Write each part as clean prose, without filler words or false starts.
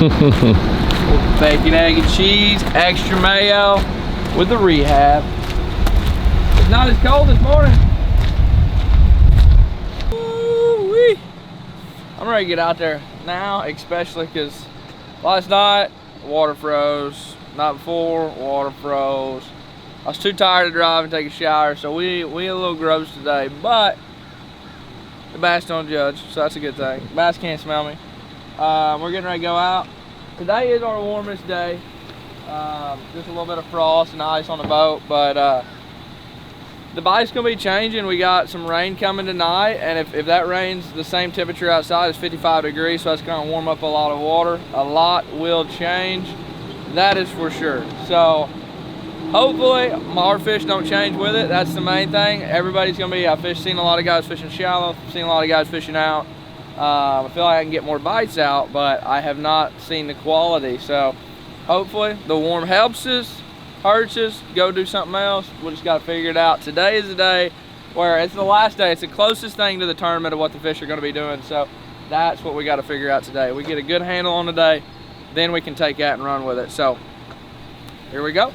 Bacon, egg, and cheese, extra mayo with the rehab. It's not as cold this morning. Woo-wee. I'm ready to get out there now, especially because last night water froze. Night before, water froze. I was too tired to drive and take a shower, so we a little gross today, but the bass don't judge, so that's a good thing. Bass can't smell me. We're getting ready to go out. Today is our warmest day. Just a little bit of frost and ice on the boat, but the bite's gonna be changing. We got some rain coming tonight, and if that rain's the same temperature outside, it's 55 degrees, so that's gonna warm up a lot of water. A lot will change, that is for sure. So hopefully our fish don't change with it. That's the main thing. Everybody's gonna be, I've seen a lot of guys fishing shallow, seen a lot of guys fishing out. I feel like I can get more bites out, but I have not seen the quality. So hopefully the warm helps us, hurts us, go do something else. We just gotta figure it out. Today is the day where it's the last day. It's the closest thing to the tournament of what the fish are gonna be doing. So that's what we gotta figure out today. We get a good handle on the day, then we can take that and run with it. So here we go.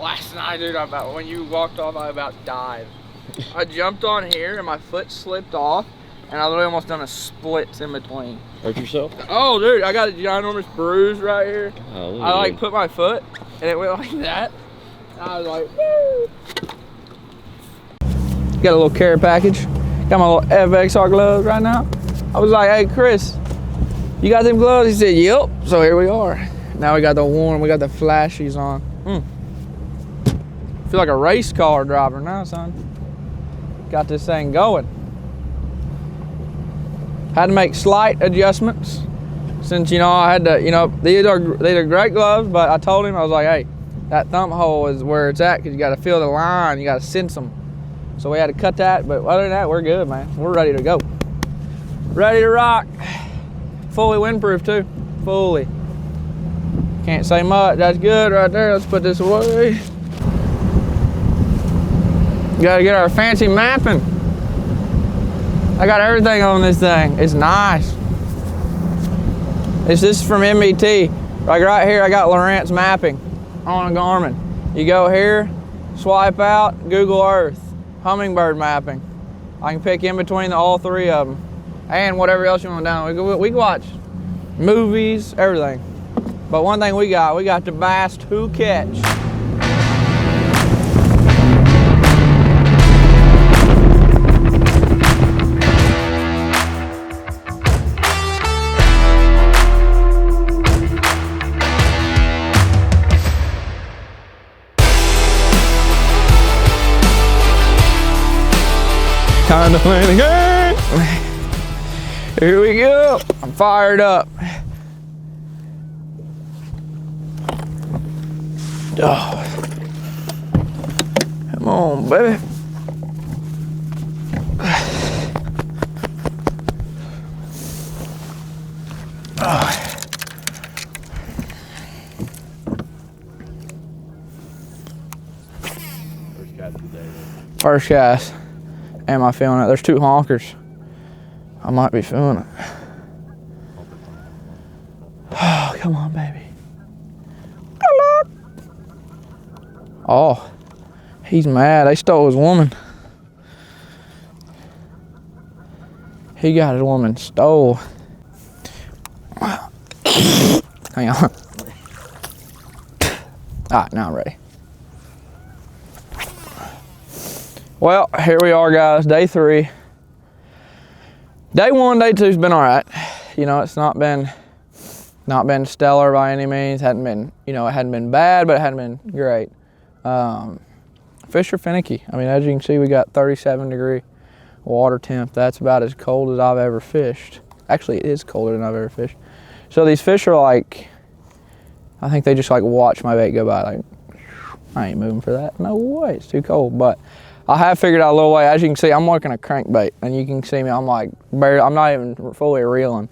Last night, dude, when you walked off, I about died. I jumped on here and my foot slipped off, and I literally almost done a split in between. Hurt yourself? Oh, dude, I got a ginormous bruise right here. Oh, I like put my foot, and it went like that. I was like, woo! Got a little care package. Got my little FXR gloves right now. I was like, hey, Chris, you got them gloves? He said, yep. So here we are. Now we got the warm, we got the flashies on. Feel like a race car driver now, son. Got this thing going. Had to make slight adjustments since, I had to, these are great gloves, but I told him, I was like, hey, that thumb hole is where it's at because you got to feel the line, you got to sense them. So we had to cut that, but other than that, we're good, man. We're ready to go. Ready to rock. Fully windproof too, fully. Can't say much, that's good right there. Let's put this away. Gotta get our fancy mapping. I got everything on this thing. It's nice. This is from MBT. Like right here, I got Lowrance mapping on a Garmin. You go here, swipe out, Google Earth, hummingbird mapping. I can pick in between all three of them. And whatever else you want to download. We can watch movies, everything. But one thing we got the bass to catch. Time to play the game. Here we go. I'm fired up. Oh. Come on, baby. Oh. First cast of the day. First cast. Am I feeling it? There's two honkers. I might be feeling it. Oh, come on, baby. Oh, he's mad. They stole his woman. He got his woman stole. Hang on. All right, now I'm ready. Well, here we are, guys, day 3. Day 1, day 2's been all right. It's not been stellar by any means. Hadn't been, it hadn't been bad, but it hadn't been great. Fish are finicky. I mean, as you can see, we got 37-degree water temp. That's about as cold as I've ever fished. Actually, it is colder than I've ever fished. So these fish are like, I think they just like watch my bait go by. Like, I ain't moving for that. No way, it's too cold. But I have figured out a little way. As you can see, I'm working a crankbait, and you can see me, I'm like, barely, I'm not even fully reeling.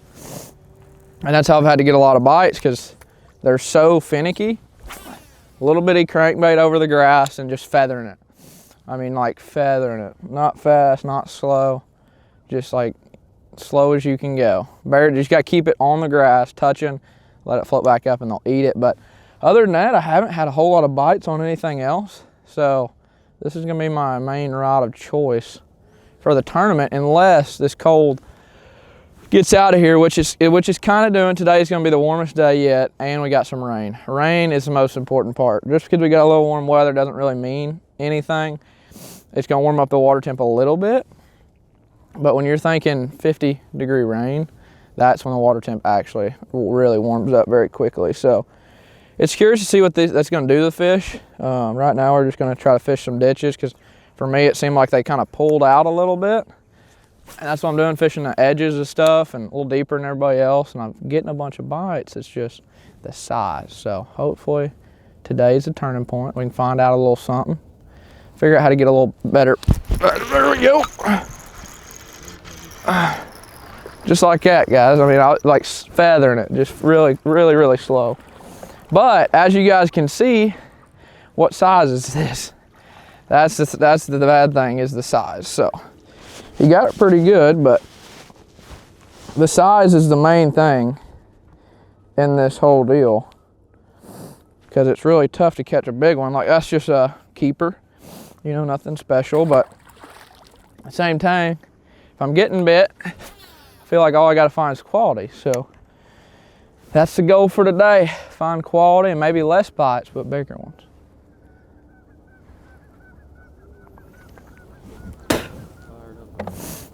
And that's how I've had to get a lot of bites, because they're so finicky. A little bitty crankbait over the grass and just feathering it. I mean, like feathering it. Not fast, not slow. Just like slow as you can go. Bear, just gotta keep it on the grass, touching, let it float back up and they'll eat it. But other than that, I haven't had a whole lot of bites on anything else. So this is gonna be my main rod of choice for the tournament, unless this cold gets out of here, which is kind of doing. Today is going to be the warmest day yet, and we got some rain. Rain is the most important part. Just because we got a little warm weather doesn't really mean anything. It's going to warm up the water temp a little bit, but when you're thinking 50-degree rain, that's when the water temp actually really warms up very quickly. So it's curious to see what that's going to do to the fish. Right now we're just going to try to fish some ditches, because for me it seemed like they kind of pulled out a little bit. And that's what I'm doing, fishing the edges of stuff and a little deeper than everybody else, and I'm getting a bunch of bites. It's just the size. So hopefully today's a turning point. We can find out a little something, figure out how to get a little better. There we go. Just like that, guys. I mean, I like feathering it, just really slow. But as you guys can see, what size is this? That's the bad thing, is the size. So he got it pretty good, but the size is the main thing in this whole deal, because it's really tough to catch a big one. Like, that's just a keeper, you know, nothing special. But at the same time, if I'm getting bit, I feel like all I gotta find is quality. So that's the goal for today, find quality and maybe less bites, but bigger ones.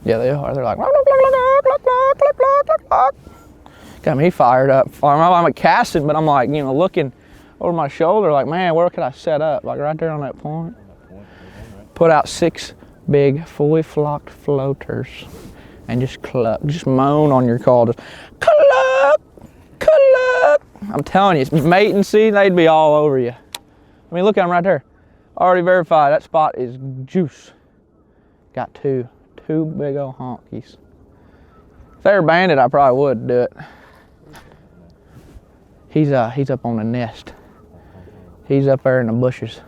Yeah, they are. They're like, got me fired up. I'm casting, but I'm like, you know, looking over my shoulder, like, man, where could I set up? Like right there on that point. Put out 6 big, fully flocked floaters, and just cluck, just moan on your call, just cluck, cluck. I'm telling you, it's mating season, they'd be all over you. I mean, look at them right there. Already verified. That spot is juice. Got two big old honkies. If they were banded, I probably would do it. He's up on the nest. He's up there in the bushes.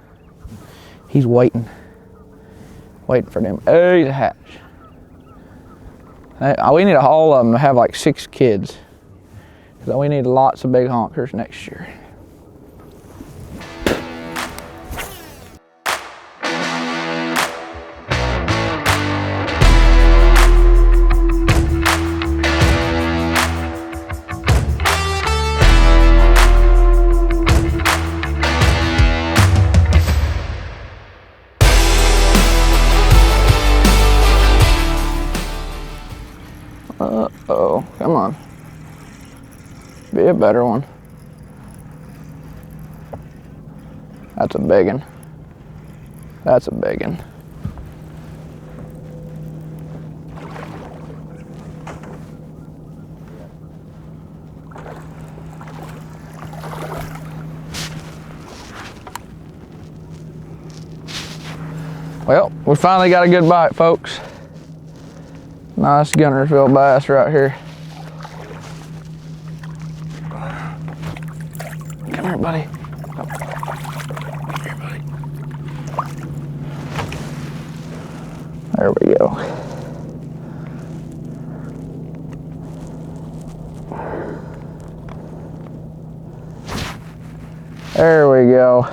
He's waiting for them. Oh, he's a hatch. We need all of them to have like 6 kids. So we need lots of big honkers next year. Uh-oh, come on. Be a better one. That's a big one. That's a big one. Well, we finally got a good bite, folks. Nice Guntersville bass right here. Come here, buddy. Come here, buddy. There we go. There we go.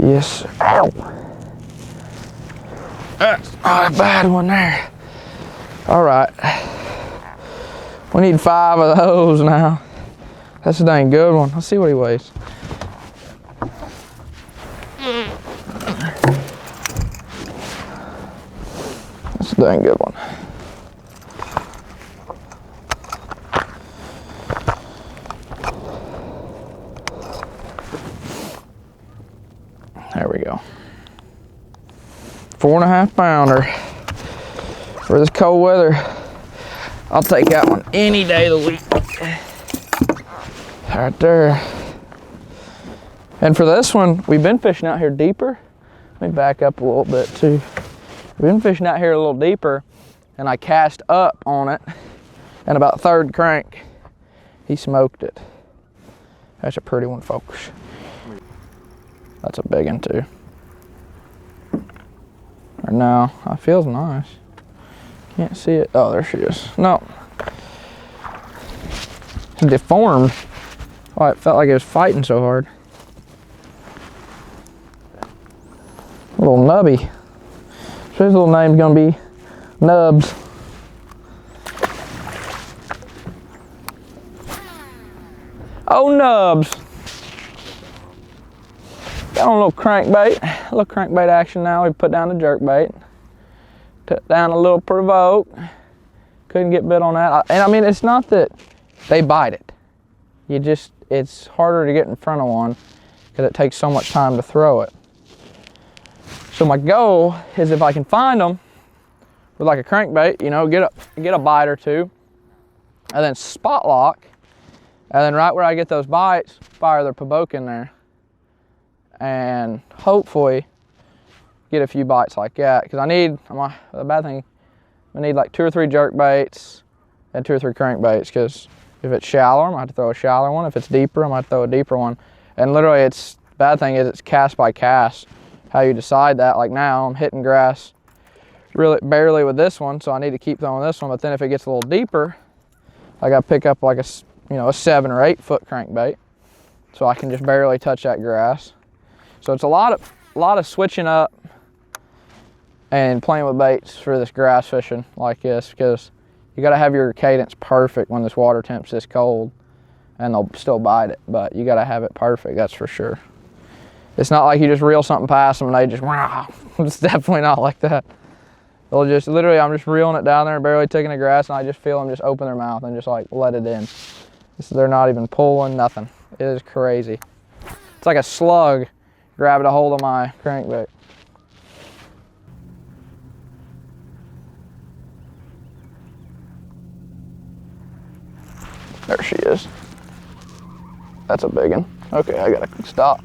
Yes. Ow. That's not a bad one there. All right. We need 5 of those now. That's a dang good one. Let's see what he weighs. That's a dang good one. There we go. 4.5 pounder for this cold weather. I'll take that one any day of the week. Right there. And for this one, we've been fishing out here deeper. Let me back up a little bit too. We've been fishing out here a little deeper, and I cast up on it, and about 3rd crank, He smoked it. That's a pretty one, folks. That's a big one too. Or no, it feels nice. Can't see it. Oh, there she is. No. It's deformed. Oh, it felt like it was fighting so hard. Little nubby. So his little name's gonna be Nubs. Oh, Nubs. Got on a little crankbait action now. We put down the jerkbait. Took down a little provoke. Couldn't get bit on that. And I mean, it's not that they bite it. It's harder to get in front of one because it takes so much time to throw it. So my goal is if I can find them with like a crankbait, you know, get a bite or two, and then spot lock, and then right where I get those bites, fire their provoke in there, and hopefully get a few bites like that. Because the bad thing, I need like 2 or 3 jerk baits and 2 or 3 crankbaits. Because if it's shallower, I'm gonna have to throw a shallower one. If it's deeper, I'm gonna have to throw a deeper one. And literally, the bad thing is it's cast by cast. How you decide that? Like now, I'm hitting grass really barely with this one, so I need to keep throwing this one. But then if it gets a little deeper, I gotta pick up like a 7 or 8 foot crankbait, so I can just barely touch that grass. So it's a lot of switching up and playing with baits for this grass fishing like this, because you gotta have your cadence perfect when this water temp's this cold, and they'll still bite it, but you gotta have it perfect, that's for sure. It's not like you just reel something past them and they just, wow. It's definitely not like that. They'll just, literally, I'm just reeling it down there and barely taking the grass, and I just feel them just open their mouth and just like let it in. They're not even pulling, nothing. It is crazy. It's like a slug grabbing a hold of my crankbait. There she is. That's a big one. Okay, I gotta stop.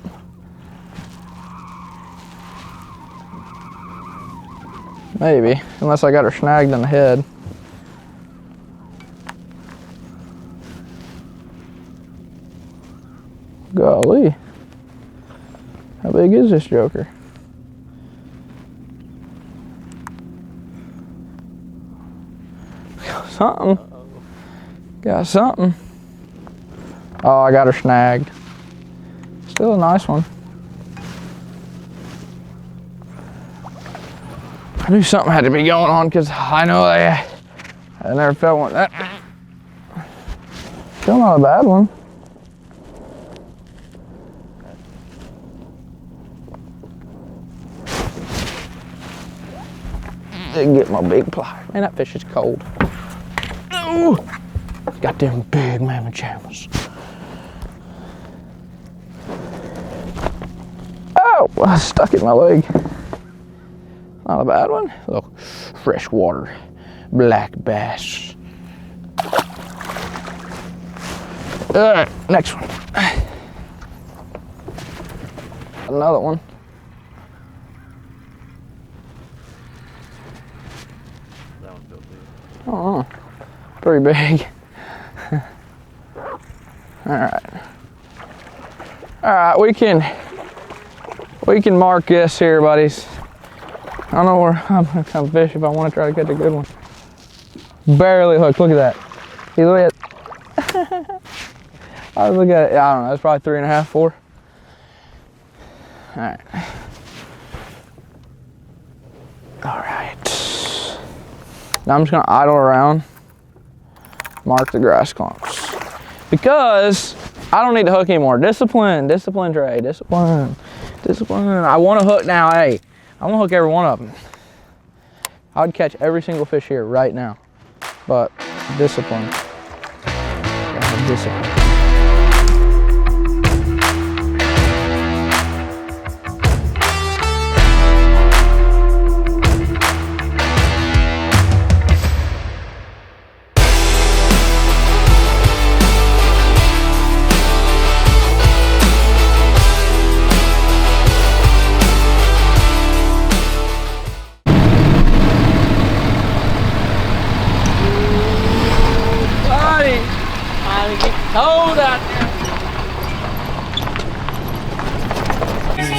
Maybe, unless I got her snagged in the head. Golly. How big is this joker? Got something. Got something. Oh, I got her snagged. Still a nice one. I knew something had to be going on because I know I never felt one. Still not a bad one. Didn't get my big pliers. Man, that fish is cold. Oh, got them big mammoth jammers. Oh, I stuck it in my leg. Not a bad one. Look, freshwater black bass. All right, next one. Another one. That one's built big. Oh, pretty big. All right, we can mark this here, buddies. I don't know where I'm gonna come fish if I want to try to catch a good one. Barely hooked. Look at that. You look at. I was looking at it. I don't know. It's probably 3.5, 4. All right. All right. Now I'm just gonna idle around, mark the grass clumps, because I don't need to hook anymore. Discipline, Trey. Discipline. I want to hook now. Hey, I want to hook every one of them. I would catch every single fish here right now, but discipline. Discipline.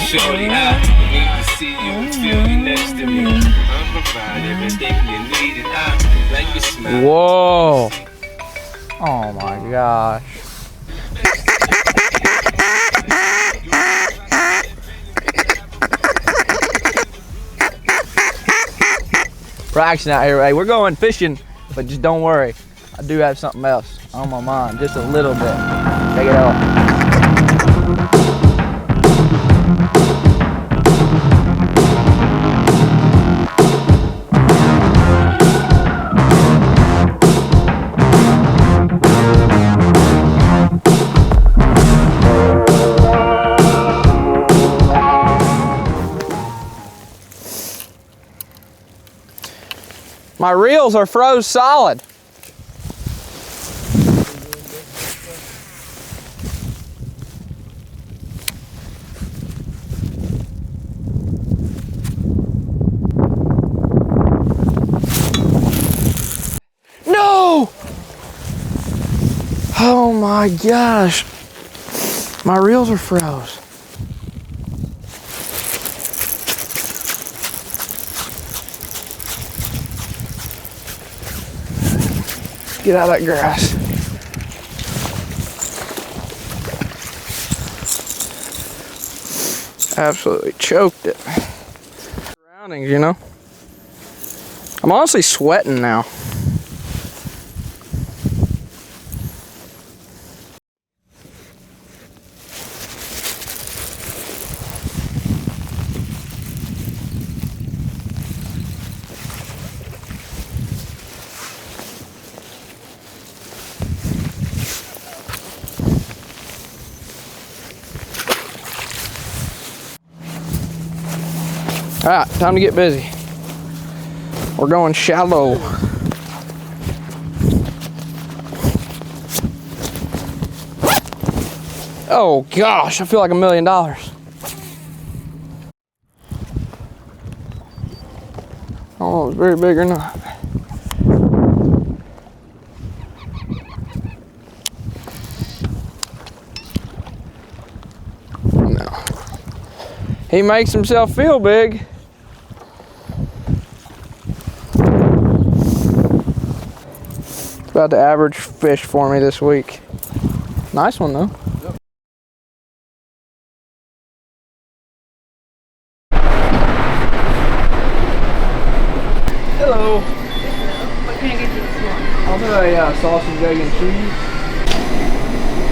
shorty, I need to see you and feel you next to me. I'm provide everything you need and I like your smile. Whoa. Oh my gosh. Practicing out here. Hey, we're going fishing, but just don't worry. I do have something else on my mind, just a little bit. Check it out. My reels are froze solid. No! Oh my gosh. My reels are froze. Get out of that grass. Absolutely choked it. Surroundings, you know. I'm honestly sweating now. All right, time to get busy. We're going shallow. Oh gosh, I feel like $1 million. I don't know if it's very big or not. No. He makes himself feel big. About the average fish for me this week. Nice one though. Yep. Hello. What can I get you this morning? I'll do a sausage, egg, and cheese.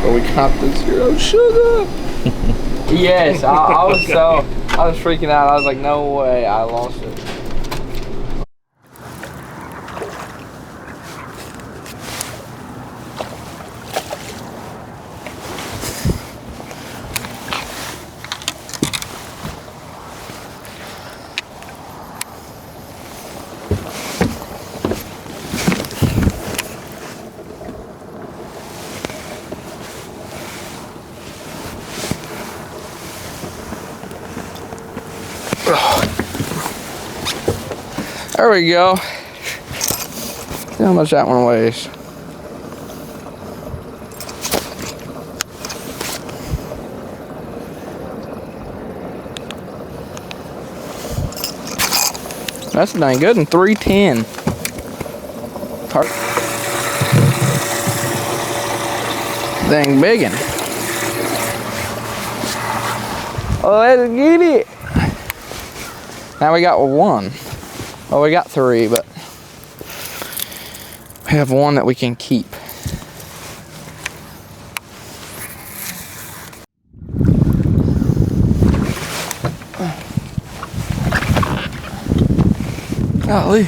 But we got the 0 sugar. Yes, I was freaking out. I was like, no way, I lost it. There we go. See how much that one weighs. That's dang good in 310. Dang biggin'. Oh, let's get it. Now we got one. Well, we got 3, but we have one that we can keep. Golly.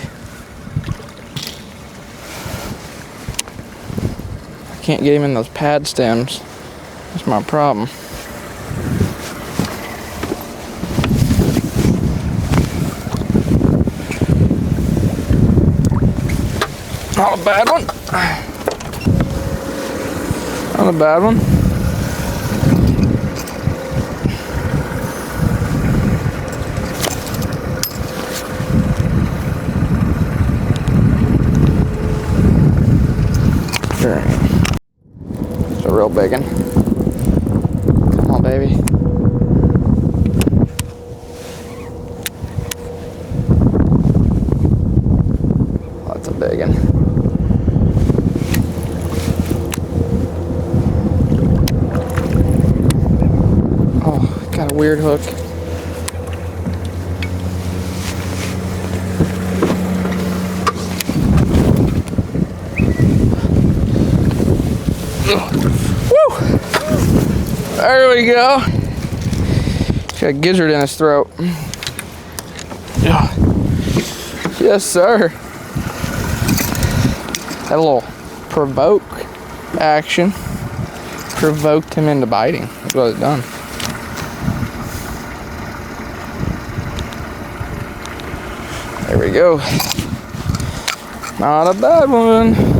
I can't get him in those pad stems. That's my problem. Not a bad one. Not a bad one. Sure. It's a real big one. Come on, baby. Got a weird hook. Woo! There we go. He's got a gizzard in his throat. Yes, sir. Had a little provoke action. Provoked him into biting. That's what it's done. There we go. Not a bad one.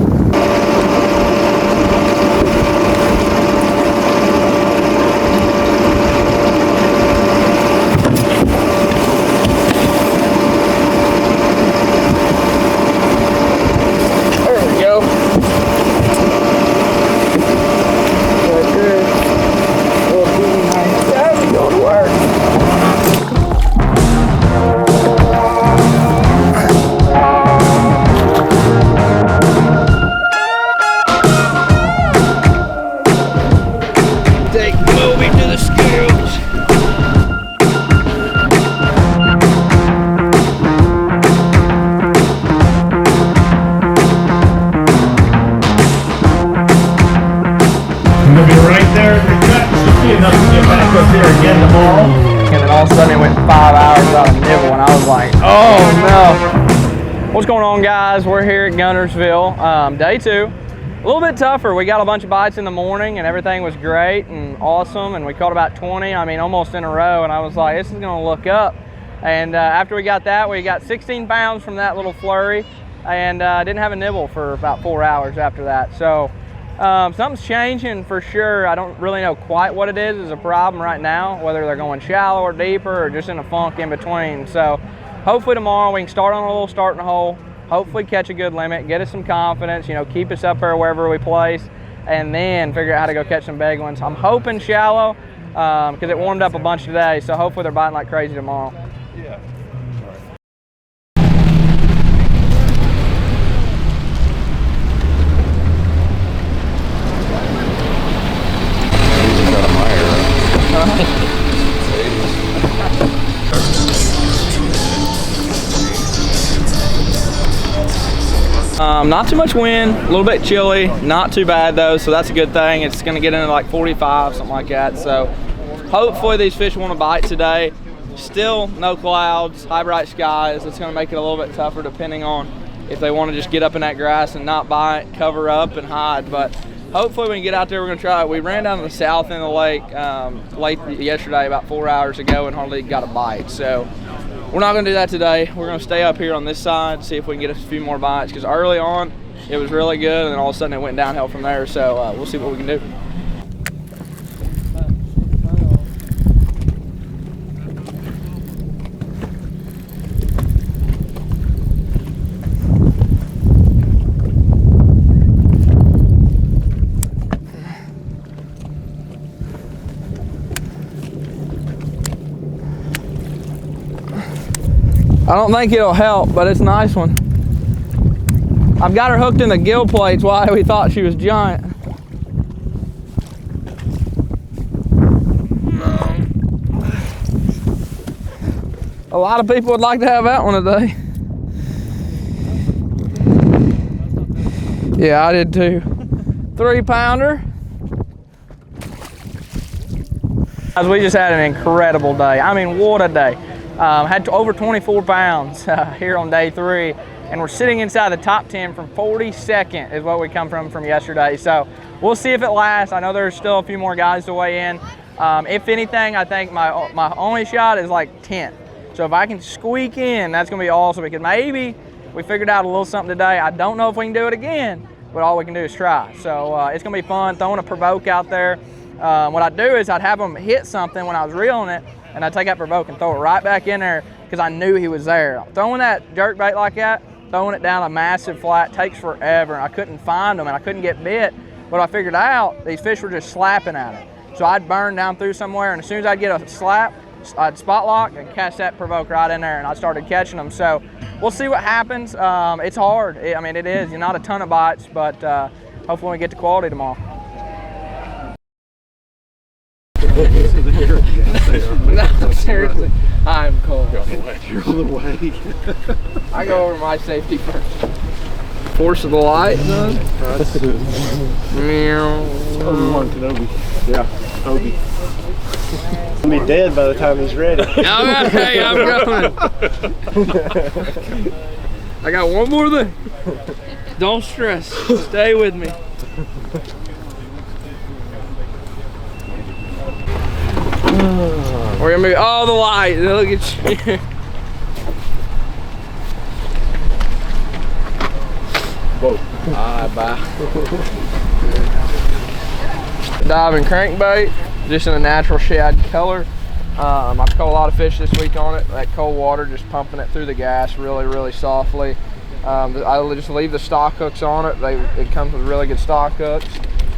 What's going on, guys? We're here at Guntersville, day 2. A little bit tougher. We got a bunch of bites in the morning and everything was great and awesome, and we caught about 20, I mean almost in a row, and I was like, this is gonna look up. And after we got that, we got 16 pounds from that little flurry, and didn't have a nibble for about 4 hours after that. So something's changing for sure. I don't really know quite what it is a problem right now, whether they're going shallow or deeper or just in a funk in between. So hopefully tomorrow we can start on a little starting hole, hopefully catch a good limit, get us some confidence, you know, keep us up there wherever we place, and then figure out how to go catch some big ones. I'm hoping shallow because it warmed up a bunch today, so hopefully they're biting like crazy tomorrow. Yeah. Not too much wind, a little bit chilly, not too bad though, so that's a good thing. It's gonna get into like 45, something like that. So hopefully these fish want to bite today. Still no clouds, high bright skies. It's gonna make it a little bit tougher depending on if they want to just get up in that grass and not bite, cover up and hide. But hopefully we can get out there, we're gonna try it. We ran down to the south end of the lake late yesterday, about 4 hours ago, and hardly got a bite. So we're not gonna do that today. We're gonna stay up here on this side, see if we can get a few more bites, because early on it was really good, and then all of a sudden it went downhill from there. So we'll see what we can do. I don't think it'll help, but it's a nice one. I've got her hooked in the gill plates. Why we thought she was giant. A lot of people would like to have that one today. Yeah, I did too. 3-pounder. Guys, we just had an incredible day. I mean, what a day. Had over 24 pounds here on day 3, and we're sitting inside the top 10 from 42nd is what we come from yesterday. So we'll see if it lasts. I know there's still a few more guys to weigh in. If anything, I think my only shot is like 10th. So if I can squeak in, that's gonna be awesome, because maybe we figured out a little something today. I don't know if we can do it again, but all we can do is try. So it's gonna be fun throwing a provoke out there. What I'd do is I'd have them hit something when I was reeling it, and I'd take that provoke and throw it right back in there because I knew he was there. Throwing that jerk bait like that, throwing it down a massive flat takes forever, and I couldn't find them and I couldn't get bit. But I figured out these fish were just slapping at it. So I'd burn down through somewhere, and as soon as I'd get a slap, I'd spot lock and catch that provoke right in there, and I started catching them. So we'll see what happens. It's hard. I mean, it is. You're not a ton of bites, but hopefully we get to quality tomorrow. No, seriously, I'm cold. You're on the way. You're on the way. I go over my safety first. Force of the light, son. That's it. Meow. Obi-Wan Kenobi. Yeah, Obi. He'll be dead by the time he's ready. Hey, I'm coming. I got one more thing. Don't stress. Stay with me. We're gonna move. Oh, the light. Look at you. Whoa. Bye. Diving crankbait, just in a natural shad color. I've caught a lot of fish this week on it. That cold water, just pumping it through the gas really softly. I just leave the stock hooks on it. It comes with really good stock hooks.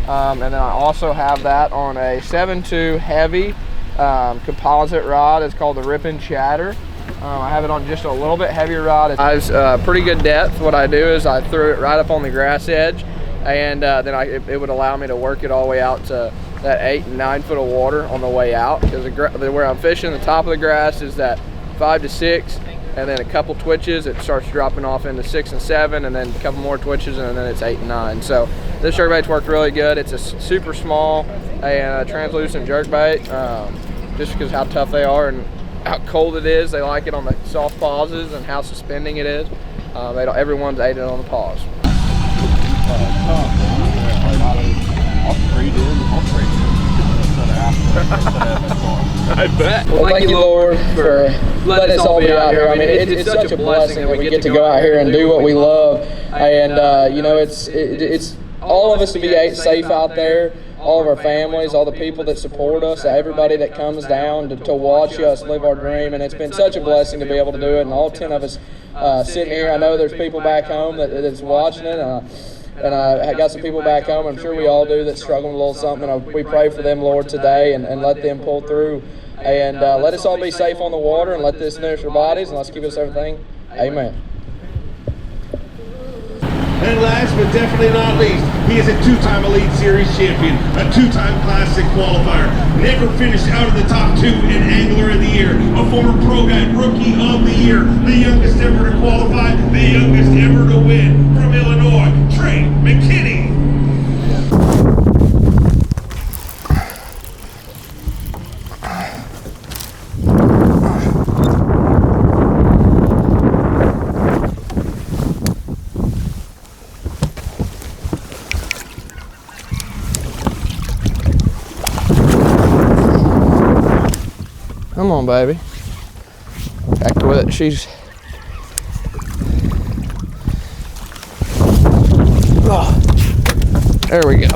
And then I also have that on a 7.2 heavy composite rod. It's called the Rip and Chatter. I have it on just a little bit heavier rod. It's pretty good depth. What I do is I throw it right up on the grass edge, and then it would allow me to work it all the way out to that 8 and 9 foot of water on the way out. Because where I'm fishing, the top of the grass is that 5 to 6, and then a couple twitches, it starts dropping off into 6 and 7, and then a couple more twitches, and then it's 8 and 9. So this jerkbait's worked really good. It's a super small and translucent jerkbait, just because how tough they are and how cold it is. They like it on the soft pauses and how suspending it is. Everyone's ate it on the pause. I bet. Well, thank you, Lord, for letting us all be out here. I mean, it's such a blessing that we get to go out here and do what we love. And you know, it's all of us to be safe out there. All of our families, all the people that support us, everybody that comes down to watch us live our dream. And it's been such a blessing to be able to do it. And all 10 of us sitting here, I know there's people back home that's watching it. And I got some people back home, I'm sure we all do, that's struggling with a little something. And we pray for them, Lord, today and let them pull through. And let us all be safe on the water and let this nourish our bodies and let's keep us everything. Amen. And last but definitely not least, he is a 2-time Elite Series champion, a 2-time Classic qualifier, never finished out of the top 2 in Angler of the Year, a former Pro Guide Rookie of the Year, the youngest ever to qualify, the youngest ever to win. From Illinois, Trey McKinney. Come on, baby. Back with it. She's. Oh, there we go.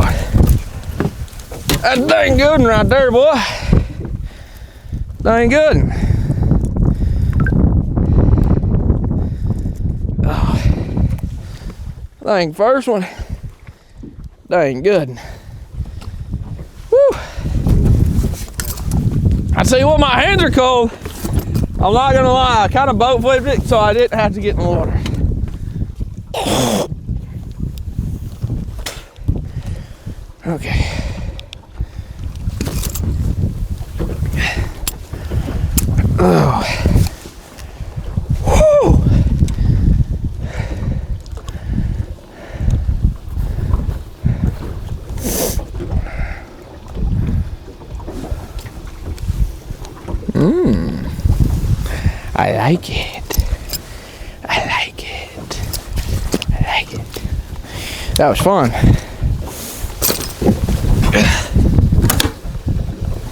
That's dang good one right there, boy. Dang good one. Oh, dang first one. Dang good. Woo. I tell you what, my hands are cold. I'm not gonna lie, I kind of boat flipped it so I didn't have to get in the water. Okay. Oh. Woo. I like it. I like it. I like it. That was fun.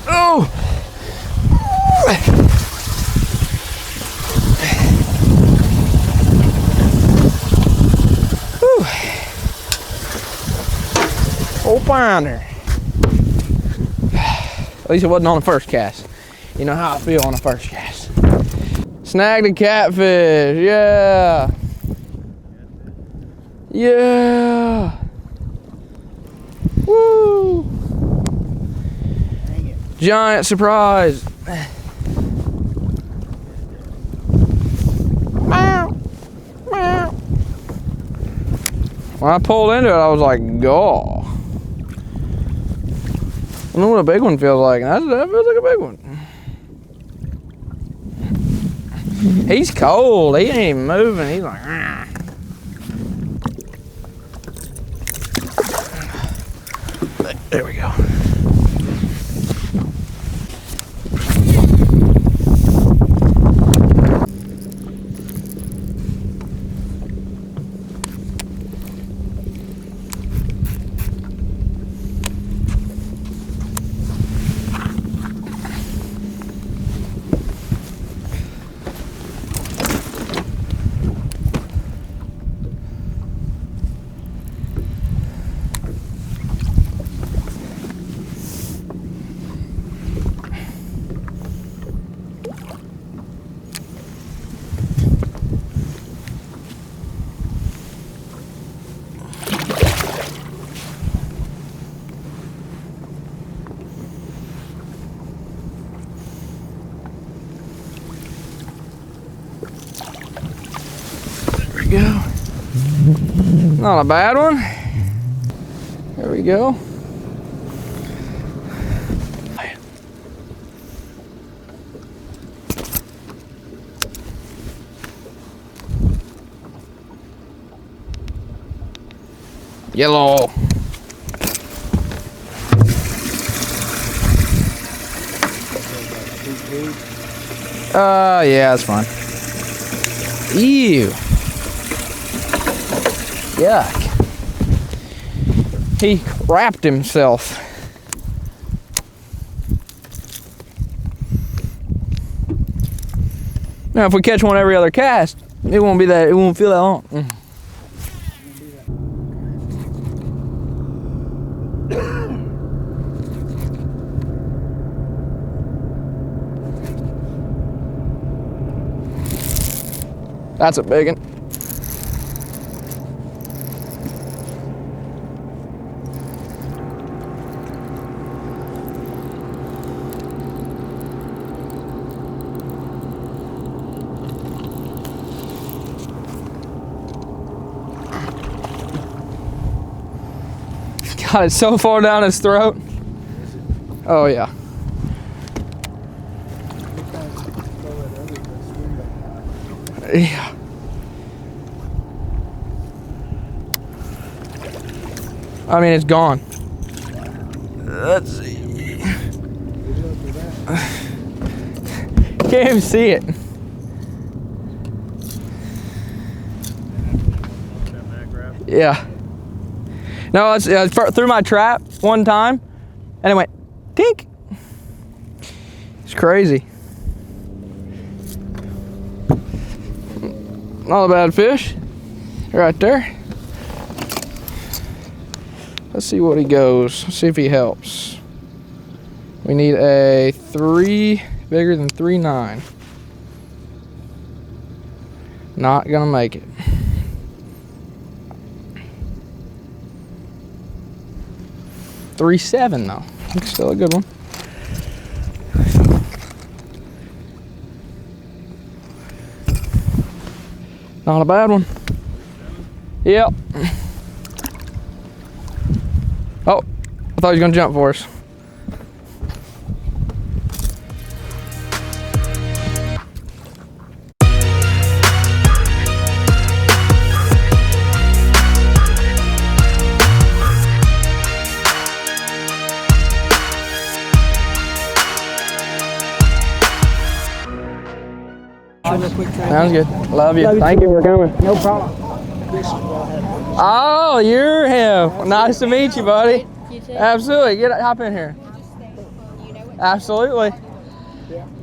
Oh! Whew. Old finder. At least it wasn't on the first cast. You know how I feel on the first cast. Snagged a catfish, yeah. Yeah. Woo. Giant surprise. When I pulled into it, I was like, "Gaw." I know what a big one feels like. That feels like a big one. He's cold. He ain't even moving. He's like, ah. There we go. Go. Not a bad one. There we go. Yellow. Yeah, that's fine. Ew. Yuck. He wrapped himself. Now, if we catch one every other cast, it won't be that. It won't feel that long. That's a big one. God, it's so far down his throat. Oh yeah. Yeah. I mean, it's gone. Let's see. Can't even see it. Yeah. No, it's through my trap one time, and it went tink. It's crazy. Not a bad fish, right there. Let's see what he goes. Let's see if he helps. We need a 3 bigger than 3.9. Not gonna make it. $3.7 though. It's still a good one. Not a bad one. Yep. Oh, I thought he was gonna jump for us. Sounds good. Love you. Thank you for coming. No problem. Oh, you're him. Nice to meet you, buddy. You too. Absolutely. Hop in here. Absolutely.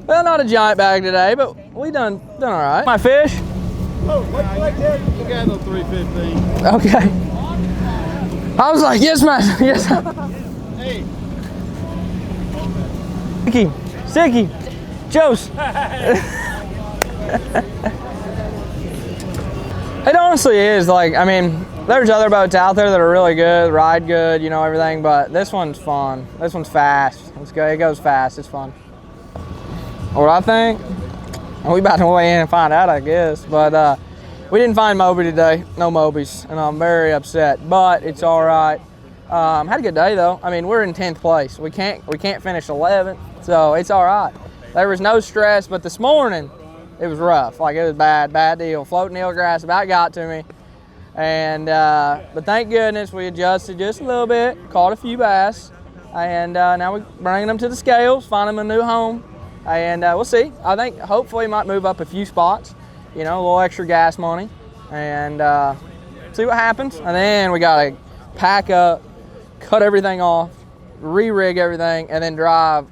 Well, not a giant bag today, but we done all right. My fish? Oh, like that. You got a 315. Okay. I was like, yes, man. Yes. Hey. Sicky. Jose. It honestly is, like, I mean, there's other boats out there that are really good, ride good, you know, everything, but this one's fun. This one's fast. Let's go. It goes fast. It's fun. What I think? We about to weigh in and find out, I guess. But we didn't find Moby today. No Mobies, and I'm very upset. But it's all right. Had a good day though. I mean, we're in 10th place. We can't finish 11th, so it's all right. There was no stress, but this morning it was rough. Like, it was bad deal. Floating eelgrass about got to me, and but thank goodness we adjusted just a little bit, caught a few bass, and now we're bringing them to the scales, finding them a new home, and we'll see. I think hopefully might move up a few spots, you know, a little extra gas money, and see what happens. And then we gotta pack up, cut everything off, re-rig everything, and then drive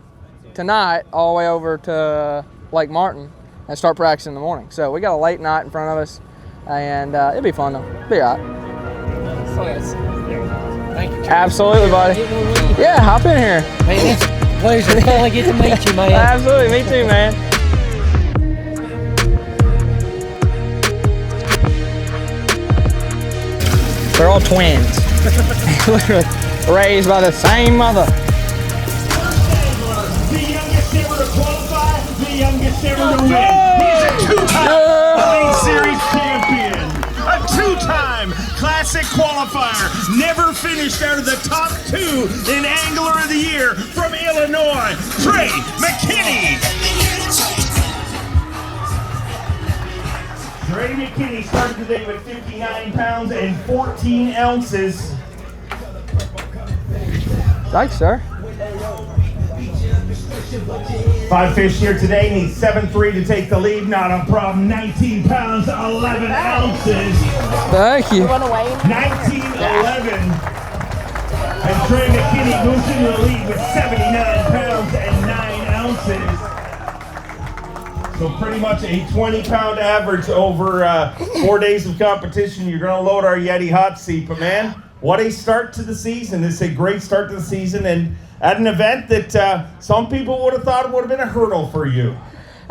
tonight all the way over to Lake Martin and start practicing in the morning. So we got a late night in front of us, and it'll be fun though. Be all right. Thank you, Trey. Absolutely, buddy. Yeah, hop in here. Man, it's a pleasure to finally get to meet you, man. Absolutely, me too, man. They're all twins. Literally raised by the same mother. The youngest ever to qualify, the youngest ever to win. He's a two-time Elite Series champion, a two-time Classic qualifier, never finished out of the top 2 in Angler of the Year from Illinois, Trey McKinney. Trey McKinney started today with 59 pounds and 14 ounces. Thanks, sir. 5 fish here today, needs 7-3 to take the lead, not a problem. 19 pounds, 11 ounces. Thank you. 19-11. And Trey McKinney moves into the lead with 79 pounds and 9 ounces. So pretty much a 20-pound average over 4 days of competition. You're going to load our Yeti hot seat, but man, what a start to the season. It's a great start to the season, and at an event that some people would have thought would have been a hurdle for you.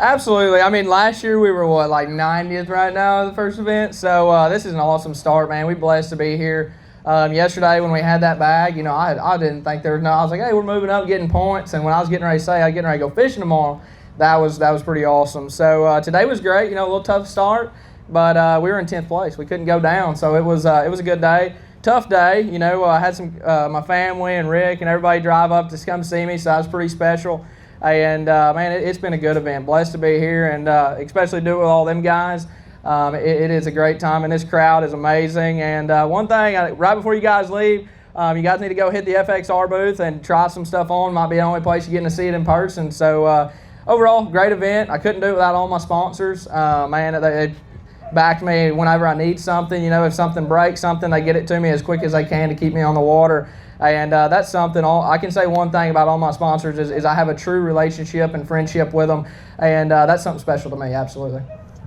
Absolutely. I mean, last year we were, what, like 90th right now at the first event. So this is an awesome start, man. We're blessed to be here. Yesterday when we had that bag, you know, I didn't think there was no, I was like, hey, we're moving up, getting points. And when I was getting ready to say I was getting ready to go fishing tomorrow, that was pretty awesome. So today was great, you know, a little tough start, but we were in 10th place. We couldn't go down. So it was a good day. Tough day, you know. I had some my family and Rick and everybody drive up to come see me, so that was pretty special. And man, it's been a good event. Blessed to be here, and especially do it with all them guys. It is a great time, and this crowd is amazing. And one thing, right before you guys leave, you guys need to go hit the FXR booth and try some stuff on. Might be the only place you're getting to see it in person. So overall, great event. I couldn't do it without all my sponsors. Man, they backed me whenever I need something. You know, if something breaks, they get it to me as quick as they can to keep me on the water. And that's something, I can say one thing about all my sponsors is I have a true relationship and friendship with them. And that's something special to me, absolutely.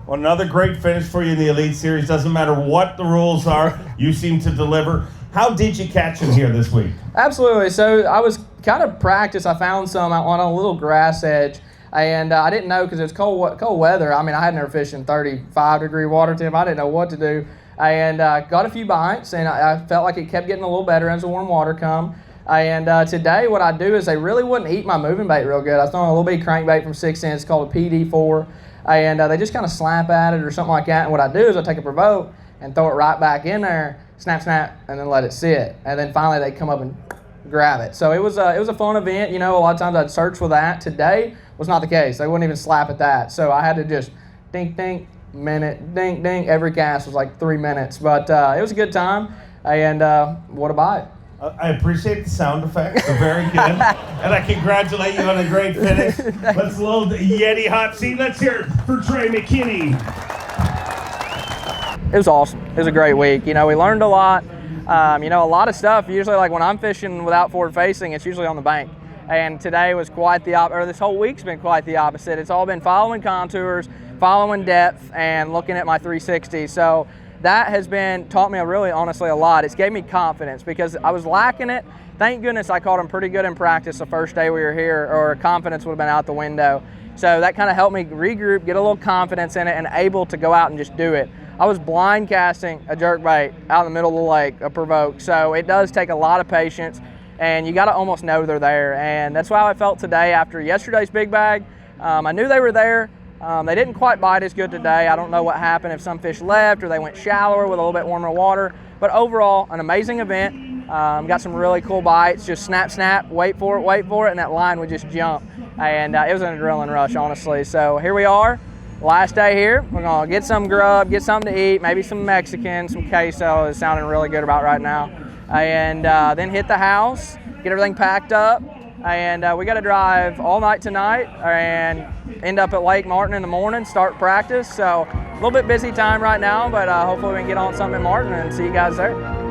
Well, another great finish for you in the Elite Series. Doesn't matter what the rules are, you seem to deliver. How did you catch him here this week? Absolutely. So I was kind of practice. I found some on a little grass edge. And I didn't know because it was cold weather. I mean, I had never fished in 35-degree water temp. I didn't know what to do. And got a few bites, and I felt like it kept getting a little better as the warm water come. And today what I do is they really wouldn't eat my moving bait real good. I was throwing a little bitty crankbait from 6 cents called a PD4. And they just kind of slap at it or something like that. And what I do is I take a provoke and throw it right back in there, snap, snap, and then let it sit. And then finally they come up and grab it. So it was a fun event. You know, a lot of times I'd search for that. Today was not the case. They wouldn't even slap at that. So I had to just dink, dink, minute, dink, dink. Every cast was like 3 minutes. But it was a good time. And what a bite. I appreciate the sound effects. They're very good. And I congratulate you on a great finish. Let's load the Yeti hot seat. Let's hear it for Trey McKinney. It was awesome. It was a great week. You know, we learned a lot. You know, a lot of stuff. Usually, like when I'm fishing without forward facing, it's usually on the bank. And today was quite the opposite, or this whole week's been quite the opposite. It's all been following contours, following depth, and looking at my 360. So that has taught me really, honestly, a lot. It's gave me confidence because I was lacking it. Thank goodness I caught them pretty good in practice the first day we were here, or confidence would have been out the window. So that kind of helped me regroup, get a little confidence in it, and able to go out and just do it. I was blind casting a jerkbait out in the middle of the lake, a provoke. So it does take a lot of patience, and you got to almost know they're there. And that's how I felt today after yesterday's big bag. I knew they were there. They didn't quite bite as good today. I don't know what happened, if some fish left or they went shallower with a little bit warmer water. But overall, an amazing event. Got some really cool bites, just snap, snap, wait for it, and that line would just jump. And it was an adrenaline rush, honestly. So here we are, last day here. We're gonna get some grub, get something to eat, maybe some Mexican, some queso is sounding really good about right now. And then hit the house, get everything packed up. And we gotta drive all night tonight and end up at Lake Martin in the morning, start practice. So a little bit busy time right now, but hopefully we can get on something in Martin and see you guys there.